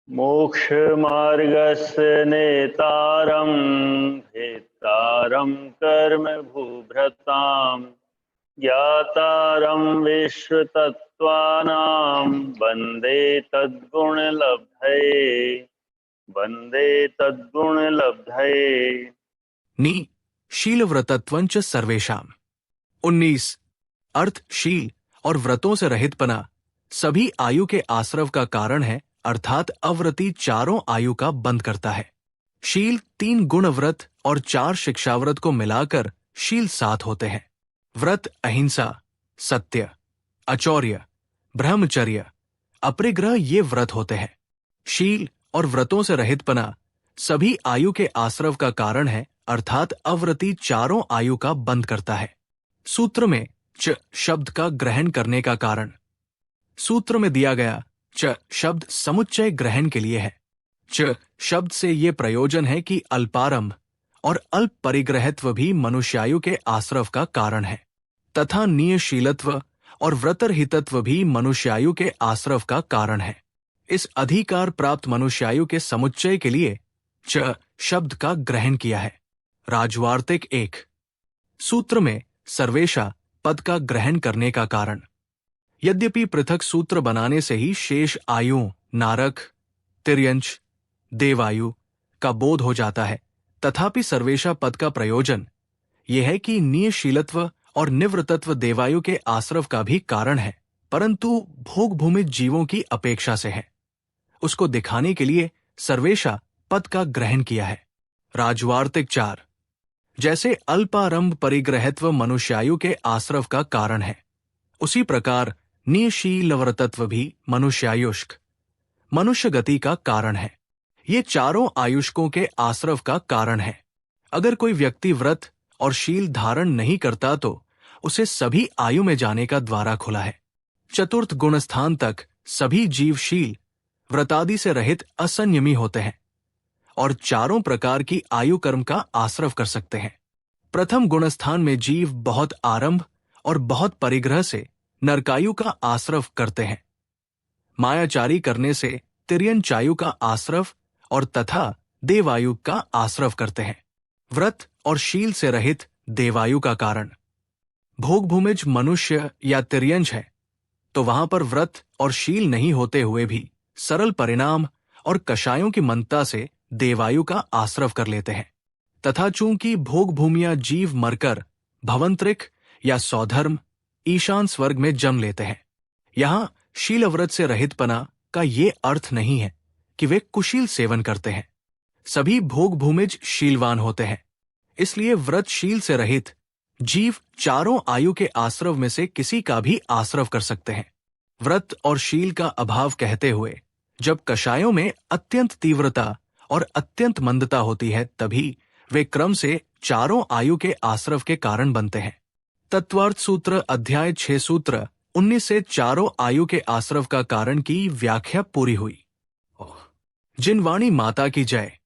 मोक्षमार्गस्य नेतारं भेत्तारं कर्म भूभृतां ज्ञातारं विश्वतत्त्वानां वन्दे तद्गुणलब्धये। नी शीलव्रतत्वंच सर्वेशाम। 19 अर्थ शील और व्रतों से रहितपना सभी आयु के आश्रव का कारण है, अर्थात अव्रति चारों आयु का बंद करता है। शील 3 गुण व्रत और 4 शिक्षाव्रत को मिलाकर शील 7 होते हैं। व्रत अहिंसा, सत्य, अचौर्य, ब्रह्मचर्य, अपरिग्रह ये व्रत होते हैं। शील और व्रतों से रहितपना सभी आयु के आश्रव का कारण है, अर्थात अव्रति चारों आयु का बंद करता है। सूत्र में च शब्द का ग्रहण करने का कारण। सूत्र में दिया गया च शब्द समुच्चय ग्रहण के लिए है। च शब्द से ये प्रयोजन है कि अल्पारंभ और अल्प परिग्रहत्व भी मनुष्यायु के आश्रव का कारण है, तथा नियशीलत्व और व्रतरहितत्व भी मनुष्यायु के आश्रव का कारण है। इस अधिकार प्राप्त मनुष्यायु के समुच्चय के लिए च शब्द का ग्रहण किया है। राजवार्तिक 1 सूत्र में सर्वेशा पद का ग्रहण करने का कारण। यद्यपि पृथक सूत्र बनाने से ही शेष आयुओं नारक, तिर्यंच, देवायु का बोध हो जाता है, तथापि सर्वेशा पद का प्रयोजन यह है कि नियशीलत्व और निवृत्तत्व देवायु के आश्रव का भी कारण है, परंतु भोग भूमित जीवों की अपेक्षा से है। उसको दिखाने के लिए सर्वेशा पद का ग्रहण किया है। राजवार्तिक 4 जैसे अल्पारंभ परिग्रहत्व मनुष्यायु के आश्रव का कारण है, उसी प्रकार नियशीलव्रतत्व भी मनुष्यायुष्क मनुष्य गति का कारण है। ये चारों आयुष्कों के आश्रव का कारण है। अगर कोई व्यक्ति व्रत और शील धारण नहीं करता तो उसे सभी आयु में जाने का द्वारा खुला है। चतुर्थ गुणस्थान तक सभी जीवशील व्रतादि से रहित असंयमी होते हैं और चारों प्रकार की आयु कर्म का आश्रव कर सकते हैं। प्रथम गुणस्थान में जीव बहुत आरंभ और बहुत परिग्रह से नरकायु का आश्रव करते हैं। मायाचारी करने से तिर्यंचायु का आश्रव और तथा देवायु का आश्रव करते हैं। व्रत और शील से रहित देवायु का कारण। भोग भूमिज मनुष्य या तिर्यंच है तो वहां पर व्रत और शील नहीं होते हुए भी सरल परिणाम और कषायों की मनता से देवायु का आश्रव कर लेते हैं, तथा चूंकि भोग भूमियां जीव मरकर भवंतरिक या सौधर्म ईशान स्वर्ग में जन्म लेते हैं। यहां शीलव्रत से रहितपना का ये अर्थ नहीं है कि वे कुशील सेवन करते हैं। सभी भोग भूमिज शीलवान होते हैं, इसलिए व्रत शील से रहित जीव चारों आयु के आश्रव में से किसी का भी आश्रव कर सकते हैं। व्रत और शील का अभाव कहते हुए जब कषायों में अत्यंत तीव्रता और अत्यंत मंदता होती है, तभी वे क्रम से चारों आयु के आश्रव के कारण बनते हैं। तत्वार्थ सूत्र अध्याय 6 सूत्र 19 से चारों आयु के आश्रव का कारण की व्याख्या पूरी हुई। जिन वाणी माता की जय।